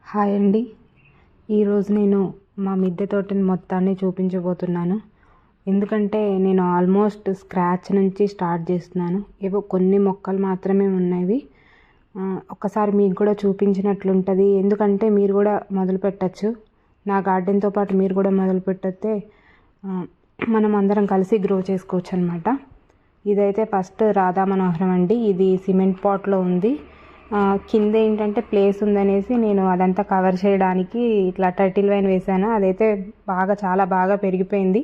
Hi అండి. ఈరోజు నేను మా మిద్దె తోటని మొత్తాన్ని చూపించబోతున్నాను. ఎందుకంటే నేను ఆల్మోస్ట్ స్క్రాచ్ నుంచి స్టార్ట్ చేస్తున్నాను. ఏవో కొన్ని మొక్కలు మాత్రమే ఉన్నవి. ఒక్కసారి మీకు కూడా చూపించినట్లుంటుంది. ఎందుకంటే మీరు కూడా మొదలు పెట్టచ్చు. నా గార్డెన్తో పాటు మీరు కూడా మొదలు పెట్టతే మనం అందరం కలిసి గ్రో చేసుకోవచ్చు అనమాట. ఇదైతే ఫస్ట్ రాధా మనోహరం అండి. ఇది సిమెంట్ పాట్లో ఉంది. కింద ఏంటంటే ప్లేస్ ఉందనేసి నేను అదంతా కవర్ చేయడానికి ఇట్లా టర్టిల్ వైన్ వేసాను. అదైతే చాలా బాగా పెరిగిపోయింది.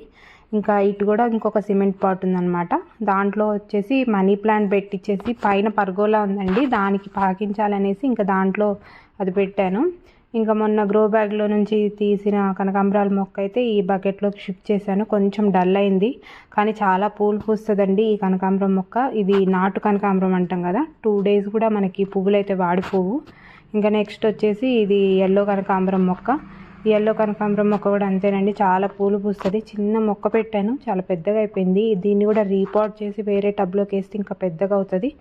ఇంకా ఇటు కూడా ఇంకొక సిమెంట్ పాట్ ఉందన్నమాట. దాంట్లో వచ్చేసి మనీ ప్లాంట్ పెట్టించేసి పైన పర్గోలా ఉందండి, దానికి పాకించాలనేసి ఇంకా దాంట్లో అది పెట్టాను. ఇంకా మొన్న గ్రో బ్యాగ్లో నుంచి తీసిన కనకాంబరాల మొక్క అయితే ఈ బకెట్లోకి షిఫ్ట్ చేశాను. కొంచెం డల్ అయింది కానీ చాలా పూలు పూస్తుందండి ఈ కనకాంబరం మొక్క. ఇది నాటు కనకాంబరం అంటాం కదా, 2 days కూడా మనకి పువ్వులు అయితే వాడిపోవు. ఇంకా నెక్స్ట్ వచ్చేసి ఇది ఎల్లో కనకాంబరం మొక్క. ఈ ఎల్లో కనకాంబరం మొక్క కూడా అంతేనండి, చాలా పూలు పూస్తుంది. చిన్న మొక్క పెట్టాను, చాలా పెద్దగా అయిపోయింది. దీన్ని కూడా రీపాట్ చేసి వేరే టబ్లోకి వేస్తే ఇంకా పెద్దగా అవుతుంది.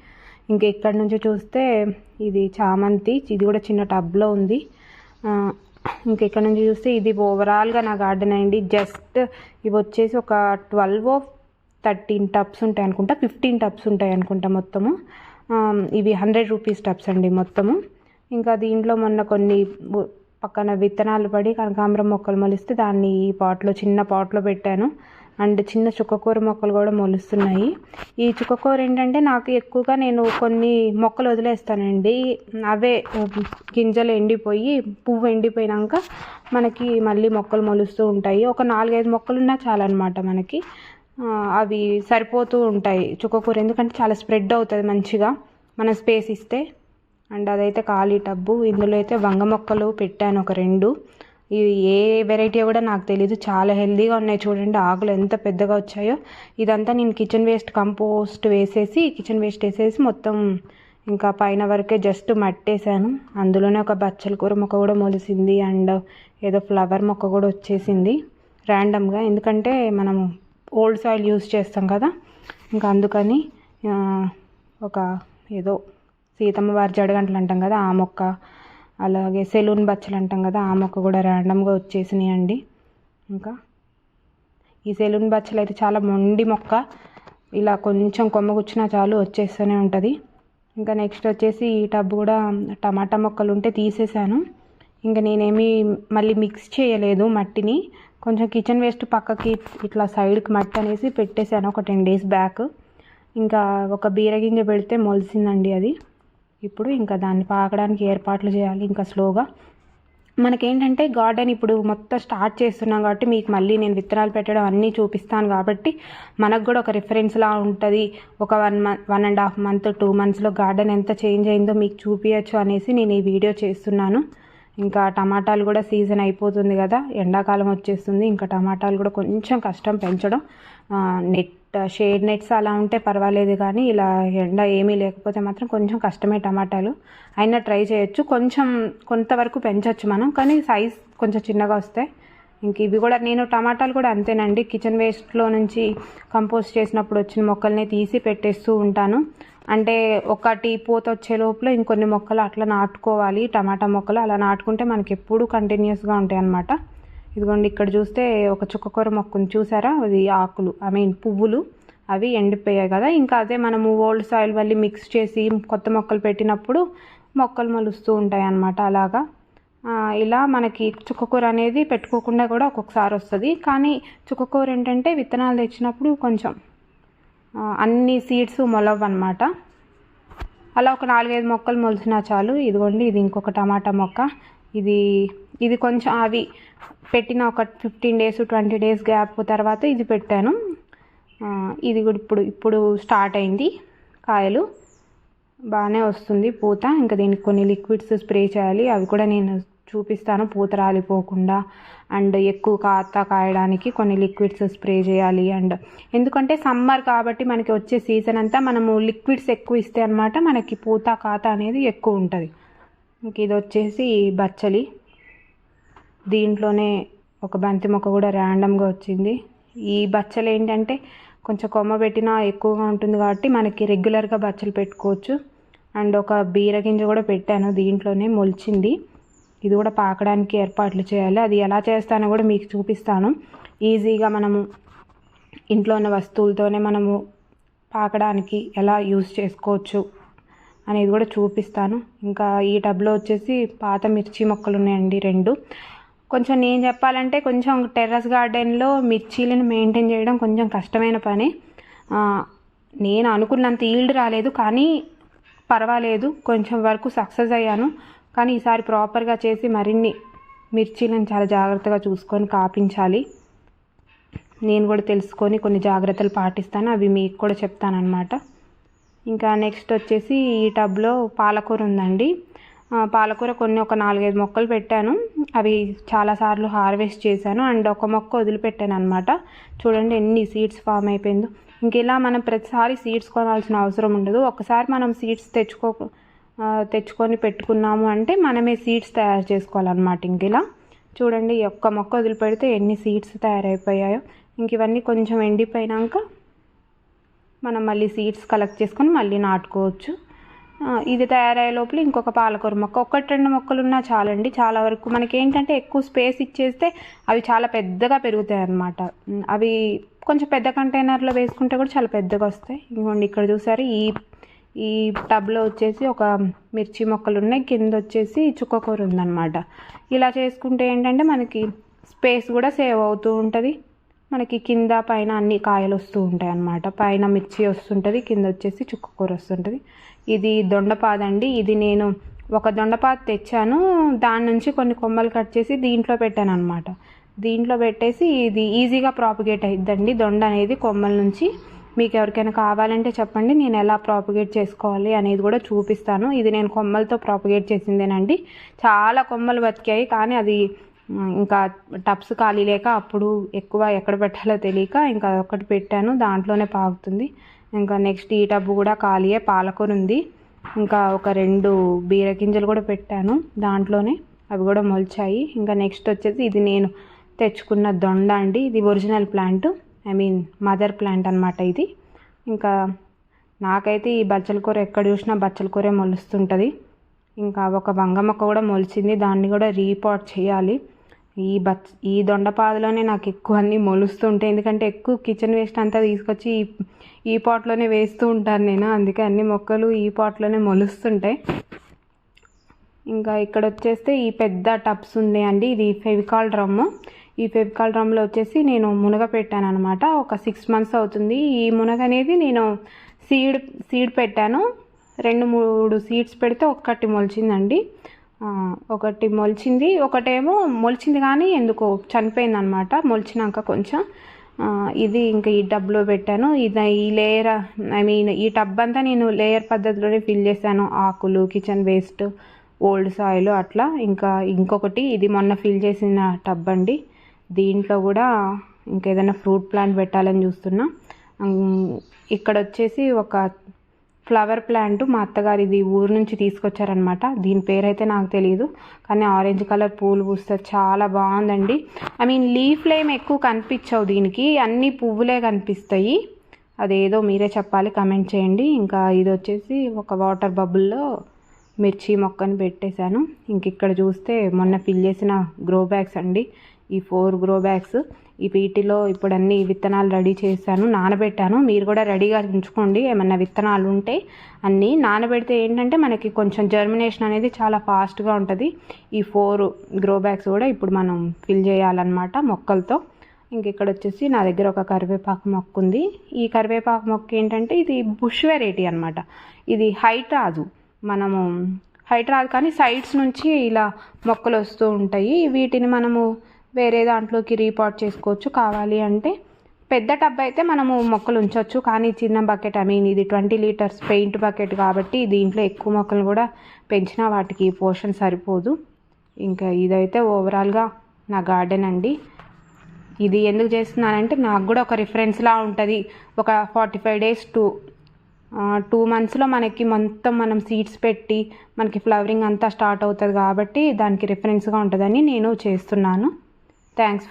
ఇంకా ఇక్కడ నుంచి చూస్తే ఇది చామంతి, ఇది కూడా చిన్న టబ్లో ఉంది. ఇంకా ఇక్కడ నుంచి చూస్తే ఇది ఓవరాల్గా నా గార్డెన్ అయింది. జస్ట్ ఇవి వచ్చేసి ఒక 12 or 13 టబ్స్ ఉంటాయి అనుకుంటా, 15 టబ్స్ ఉంటాయి అనుకుంటా మొత్తము. ఇవి 100 రూపీస్ టబ్స్ అండి మొత్తము. ఇంకా దీంట్లో మొన్న కొన్ని పక్కన విత్తనాలు పడి కనకాంబరం మొక్కలు మొలిస్తే దాన్ని ఈ పాట్లో, చిన్న పాట్లో పెట్టాను. అండ్ చిన్న చుక్కకూర మొక్కలు కూడా మొలుస్తున్నాయి. ఈ చుక్కకూర ఏంటంటే నాకు ఎక్కువగా నేను కొన్ని మొక్కలు వదిలేస్తానండి, అవే గింజలు ఎండిపోయి పువ్వు ఎండిపోయినాక మనకి మళ్ళీ మొక్కలు మొలుస్తూ ఉంటాయి. ఒక 4-5 మొక్కలు ఉన్నా చాలన్నమాట మనకి. అవి సరిపోతూ ఉంటాయి చుక్కకూర, ఎందుకంటే చాలా స్ప్రెడ్ అవుతుంది మంచిగా మనం స్పేస్ ఇస్తే. అండ్ అదైతే ఖాళీ టబ్బు. ఇందులో అయితే వంగ మొక్కలు పెట్టాను ఒక 2. ఇవి ఏ వెరైటీ కూడా నాకు తెలీదు, చాలా హెల్దీగా ఉన్నాయి. చూడండి ఆకులు ఎంత పెద్దగా వచ్చాయో. ఇదంతా నేను కిచెన్ వేస్ట్ కంపోస్ట్ వేసేసి మొత్తం ఇంకా పైన వరకే జస్ట్ మట్టేసాను. అందులోనే ఒక బచ్చల కూర మొక్క కూడా మొలిసింది. అండ్ ఏదో ఫ్లవర్ మొక్క కూడా వచ్చేసింది ర్యాండమ్గా, ఎందుకంటే మనము ఓల్డ్ సాయిల్ యూస్ చేస్తాం కదా, ఇంకా అందుకని ఒక ఏదో సీతమ్మ వారి జడగంటలు అంటాం కదా ఆ మొక్క, అలాగే సెలూన్ బచ్చలు అంటాం కదా ఆ మొక్క కూడా ర్యాండమ్గా వచ్చేసినాయి అండి. ఇంకా ఈ సెలూన్ బచ్చలు అయితే చాలా మొండి మొక్క, ఇలా కొంచెం కొమ్మ కూర్చున్నా చాలు వచ్చేస్తూనే ఉంటుంది. ఇంకా నెక్స్ట్ వచ్చేసి ఈ టబ్ కూడా టమాటా మొక్కలు ఉంటే తీసేసాను. ఇంకా నేనేమి మళ్ళీ మిక్స్ చేయలేదు మట్టిని, కొంచెం కిచెన్ వేస్ట్ పక్కకి ఇట్లా సైడ్కి మట్టి అనేసి పెట్టేశాను ఒక 10 days బ్యాక్. ఇంకా ఒక బీరగింజ పెడితే మొలిసిందండి అది. ఇప్పుడు ఇంకా దాన్ని పాకడానికి ఏర్పాట్లు చేయాలి ఇంకా స్లోగా. మనకేంటంటే గార్డెన్ ఇప్పుడు మొత్తం స్టార్ట్ చేస్తున్నాం కాబట్టి మీకు మళ్ళీ నేను విత్తనాలు పెట్టడం అన్నీ చూపిస్తాను కాబట్టి మనకు కూడా ఒక రిఫరెన్స్లా ఉంటుంది. ఒక 1.5 month 2 monthsలో గార్డెన్ ఎంత చేంజ్ అయిందో మీకు చూపించచ్చు అనేసి నేను ఈ వీడియో చేస్తున్నాను. ఇంకా టమాటాలు కూడా సీజన్ అయిపోతుంది కదా, ఎండాకాలం వచ్చేస్తుంది. ఇంకా టమాటాలు కూడా కొంచెం కష్టం పెంచడం. షేడ్ నెట్స్ అలా ఉంటే పర్వాలేదు, కానీ ఇలా ఎండ ఏమీ లేకపోతే మాత్రం కొంచెం కష్టమే. టమాటాలు అయినా ట్రై చేయొచ్చు, కొంతవరకు పెంచవచ్చు మనం, కానీ సైజ్ కొంచెం చిన్నగా వస్తాయి. ఇంక ఇవి కూడా నేను టమాటాలు కూడా అంతేనండి, కిచెన్ వేస్ట్లో నుంచి కంపోస్ట్ చేసినప్పుడు వచ్చిన మొక్కల్ని తీసి పెట్టేస్తూ ఉంటాను. అంటే ఒకటి పూత వచ్చే లోపల ఇంకొన్ని మొక్కలు అట్లా నాటుకోవాలి, టమాటా మొక్కలు అలా నాటుకుంటే మనకి ఎప్పుడూ కంటిన్యూస్గా ఉంటాయి అన్నమాట. ఇదిగోండి ఇక్కడ చూస్తే ఒక చుక్కకూర మొక్కను చూసారా, అది ఆకులు పువ్వులు అవి ఎండిపోయాయి కదా. ఇంకా అదే మనము ఓల్డ్ సాయిల్ మళ్ళీ మిక్స్ చేసి కొత్త మొక్కలు పెట్టినప్పుడు మొక్కలు మొలుస్తూ ఉంటాయి అన్నమాట. అలాగా ఇలా మనకి చుక్కకూర అనేది పెట్టుకోకుండా కూడా ఒక్కొక్కసారి వస్తుంది. కానీ చుక్కకూర ఏంటంటే విత్తనాలు తెచ్చినప్పుడు కొంచెం అన్ని సీడ్స్ మొలవు అన్నమాట. అలా ఒక 4-5 మొక్కలు మొలిసినా చాలు. ఇదిగోండి ఇది ఇంకొక టమాటా మొక్క. ఇది కొంచెం అవి పెట్టిన ఒక 15 days 20 days గ్యాప్ తర్వాత ఇది పెట్టాను. ఇది కూడా ఇప్పుడు స్టార్ట్ అయింది, కాయలు బాగానే వస్తుంది పూత. ఇంకా దీనికి కొన్ని లిక్విడ్స్ స్ప్రే చేయాలి, అవి కూడా నేను చూపిస్తాను పూత రాలిపోకుండా. అండ్ ఎక్కువ కాయడానికి కొన్ని లిక్విడ్స్ స్ప్రే చేయాలి. అండ్ ఎందుకంటే సమ్మర్ కాబట్టి మనకి వచ్చే సీజన్ అంతా మనము లిక్విడ్స్ ఎక్కువ ఇస్తే అనమాట మనకి పూత కాత అనేది ఎక్కువ ఉంటుంది. ఇంక ఇది వచ్చేసి బచ్చలి, దీంట్లోనే ఒక బంతి మొక్క కూడా ర్యాండమ్గా వచ్చింది. ఈ బచ్చలు ఏంటంటే కొంచెం కొమ్మ పెట్టినా ఎక్కువగా ఉంటుంది కాబట్టి మనకి రెగ్యులర్గా బచ్చలు పెట్టుకోవచ్చు. అండ్ ఒక బీరగింజ కూడా పెట్టాను, దీంట్లోనే మొలిచింది. ఇది కూడా పాకడానికి ఏర్పాట్లు చేయాలి. అది ఎలా చేస్తానో కూడా మీకు చూపిస్తాను. ఈజీగా మనము ఇంట్లో ఉన్న వస్తువులతోనే మనము పాకడానికి ఎలా యూజ్ చేసుకోవచ్చు అనేది కూడా చూపిస్తాను. ఇంకా ఈ టబ్లో వచ్చేసి పాత మిర్చి మొక్కలు ఉన్నాయండి 2. కొంచెం నేను చెప్పాలంటే కొంచెం టెర్రస్ గార్డెన్లో మిర్చీలను మెయింటైన్ చేయడం కొంచెం కష్టమైన పని. నేను అనుకున్నంత ఈల్డ్ రాలేదు, కానీ పర్వాలేదు, కొంచెం వరకు సక్సెస్ అయ్యాను. కానీ ఈసారి ప్రాపర్గా చేసి మరిన్ని మిర్చీలను చాలా జాగ్రత్తగా చూసుకొని కాపించాలి. నేను కూడా తెలుసుకొని కొన్ని జాగ్రత్తలు పాటిస్తాను, అవి మీకు కూడా చెప్తానన్నమాట. ఇంకా నెక్స్ట్ వచ్చేసి ఈ టబ్లో పాలకూర ఉందండి. పాలకూర ఒక 4-5 మొక్కలు పెట్టాను. అవి చాలాసార్లు హార్వెస్ట్ చేశాను అండ్ ఒక మొక్క వదిలిపెట్టాను అనమాట. చూడండి ఎన్ని సీడ్స్ ఫామ్ అయిపోయిందో. ఇంక ఇలా మనం ప్రతిసారి సీడ్స్ కొనాల్సిన అవసరం ఉండదు. ఒకసారి మనం సీడ్స్ తెచ్చుకొని పెట్టుకున్నాము అంటే మనమే సీడ్స్ తయారు చేసుకోవాలన్నమాట. ఇంక ఇలా చూడండి ఒక్క మొక్క వదిలిపెడితే ఎన్ని సీడ్స్ తయారైపోయాయో. ఇంక ఇవన్నీ కొంచెం ఎండిపోయినాక మనం మళ్ళీ సీడ్స్ కలెక్ట్ చేసుకొని మళ్ళీ నాటుకోవచ్చు. ఇది తయారయ్యే లోపల ఇంకొక పాలకూర మొక్క 1-2 మొక్కలు ఉన్నా చాలండి. చాలా వరకు మనకి ఏంటంటే ఎక్కువ స్పేస్ ఇచ్చేస్తే అవి చాలా పెద్దగా పెరుగుతాయి అన్నమాట. అవి కొంచెం పెద్ద కంటైనర్లో వేసుకుంటే కూడా చాలా పెద్దగా వస్తాయి. ఇంకోండి ఇక్కడ చూసారు ఈ టబ్లో వచ్చేసి ఒక మిర్చి మొక్కలు ఉన్నాయి, కింద వచ్చేసి చుక్కకూర ఉందన్నమాట. ఇలా చేసుకుంటే ఏంటంటే మనకి స్పేస్ కూడా సేవ్ అవుతూ ఉంటుంది. మనకి కింద పైన అన్ని కాయలు వస్తూ ఉంటాయి అన్నమాట. పైన మిర్చి వస్తుంటుంది, కింద వచ్చేసి చుక్కకూర వస్తుంటుంది. ఇది దొండపాదండి. ఇది నేను ఒక దొండపాద తెచ్చాను, దాని నుంచి కొన్ని కొమ్మలు కట్ చేసి దీంట్లో పెట్టాను అనమాట. దీంట్లో పెట్టేసి ఇది ఈజీగా ప్రాపగేట్ అయిద్దండి దొండ అనేది కొమ్మల నుంచి. మీకు ఎవరికైనా కావాలంటే చెప్పండి, నేను ఎలా ప్రాపగేట్ చేసుకోవాలి అనేది కూడా చూపిస్తాను. ఇది నేను కొమ్మలతో ప్రాపగేట్ చేసిందేనండి. చాలా కొమ్మలు బతికాయి, కానీ అది ఇంకా టబ్స్ ఖాళీ లేక అప్పుడు ఎక్కువ ఎక్కడ పెట్టాలో తెలియక ఇంకా ఒకటి పెట్టాను, దాంట్లోనే పాకుతుంది. ఇంకా నెక్స్ట్ ఈ టబ్ కూడా ఖాళీయే, పాలకూర ఉంది. ఇంకా ఒక 2 బీరగింజలు కూడా పెట్టాను దాంట్లోనే, అవి కూడా మొలిచాయి. ఇంకా నెక్స్ట్ వచ్చేసి ఇది నేను తెచ్చుకున్న దొండ అండి. ఇది ఒరిజినల్ ప్లాంట్, మదర్ ప్లాంట్ అనమాట ఇది. ఇంకా నాకైతే ఈ బచ్చల కూర ఎక్కడ చూసినా బచ్చల కూరే మొలుస్తుంటుంది. ఇంకా ఒక వంగ మొక్క కూడా మొలిచింది, దాన్ని కూడా రీపాట్ చేయాలి. ఈ దొండపాదలోనే నాకు ఎక్కువ అన్నీ మొలుస్తుంటాయి, ఎందుకంటే ఎక్కువ కిచెన్ వేస్ట్ అంతా తీసుకొచ్చి ఈ పాట్లోనే వేస్తూ ఉంటాను నేను. అందుకే అన్ని మొక్కలు ఈ పాట్లోనే మొలుస్తుంటాయి. ఇంకా ఇక్కడ వచ్చేస్తే ఈ పెద్ద టబ్స్ ఉన్నాయండి. ఇది ఫెవికాల్ డ్రమ్. ఈ ఫెవికాల్ డ్రమ్లో వచ్చేసి నేను మునగ పెట్టాను అనమాట. ఒక 6 months అవుతుంది. ఈ మునగ అనేది నేను సీడ్ పెట్టాను. 2-3 సీడ్స్ పెడితే ఒకటి మొలిచిందండి. ఒకటి మొలిచింది, ఒకటేమో మొలిచింది కానీ ఎందుకో చనిపోయింది అనమాట మొలిచినాక కొంచెం. ఇది ఇంకా ఈ టబ్లో పెట్టాను. ఇది ఈ లేయర్ ఈ టబ్ అంతా నేను లేయర్ పద్ధతిలోనే ఫిల్ చేశాను. ఆకులు, కిచెన్ వేస్ట్, ఓల్డ్ సాయిల్ అట్లా. ఇంకా ఇంకొకటి ఇది మొన్న ఫిల్ చేసిన టబ్ అండి. దీంట్లో కూడా ఇంకేదైనా ఫ్రూట్ ప్లాంట్ పెట్టాలని చూస్తున్నా. ఇక్కడ వచ్చేసి ఒక ఫ్లవర్ ప్లాంట్ మా అత్తగారు ఇది ఊరు నుంచి తీసుకొచ్చారనమాట. దీని పేరైతే నాకు తెలియదు, కానీ ఆరెంజ్ కలర్ పూలు పూస్తుంది, చాలా బాగుందండి. లీఫ్లు ఏమి ఎక్కువ కనిపించవు దీనికి, అన్ని పువ్వులే కనిపిస్తాయి. అదేదో మీరే చెప్పాలి, కమెంట్ చేయండి. ఇంకా ఇది వచ్చేసి ఒక వాటర్ బబుల్లో మిర్చి మొక్కని పెట్టేశాను. ఇంక ఇక్కడ చూస్తే మొన్న ఫిల్ చేసిన గ్రో బ్యాగ్స్ అండి, ఈ 4 గ్రో బ్యాగ్స్. ఈ వీటిలో ఇప్పుడు అన్ని విత్తనాలు రెడీ చేశాను, నానబెట్టాను. మీరు కూడా రెడీగా ఉంచుకోండి, ఏమన్నా విత్తనాలు ఉంటే అన్నీ నానబెడితే ఏంటంటే మనకి కొంచెం జర్మినేషన్ అనేది చాలా ఫాస్ట్గా ఉంటుంది. ఈ 4 గ్రో బ్యాగ్స్ కూడా ఇప్పుడు మనం ఫిల్ చేయాలన్నమాట మొక్కలతో. ఇంక ఇక్కడ వచ్చేసి నా దగ్గర ఒక కరివేపాకు మొక్క ఉంది. ఈ కరివేపాకు మొక్క ఏంటంటే ఇది బుష్ వెరైటీ అనమాట. ఇది హైట్ రాదు కానీ సైడ్స్ నుంచి ఇలా మొక్కలు వస్తూ ఉంటాయి. వీటిని మనము వేరే దాంట్లోకి రీపాట్ చేసుకోవచ్చు కావాలి అంటే. పెద్ద టబ్ అయితే మనము మొక్కలు ఉంచవచ్చు, కానీ చిన్న బకెట్ ఇది 20 లీటర్స్ పెయింట్ బకెట్ కాబట్టి దీంట్లో ఎక్కువ మొక్కలు కూడా పెంచినా వాటికి పోషన్ సరిపోదు. ఇంకా ఇదైతే ఓవరాల్గా నా గార్డెన్ అండి. ఇది ఎందుకు చేస్తున్నానంటే నాకు కూడా ఒక రిఫరెన్స్లా ఉంటుంది. ఒక 45 days to 2 monthsలో మనకి మొత్తం మనం సీడ్స్ పెట్టి మనకి ఫ్లవరింగ్ అంతా స్టార్ట్ అవుతుంది కాబట్టి దానికి రిఫరెన్స్గా ఉంటుందని నేను చేస్తున్నాను. థ్యాంక్స్.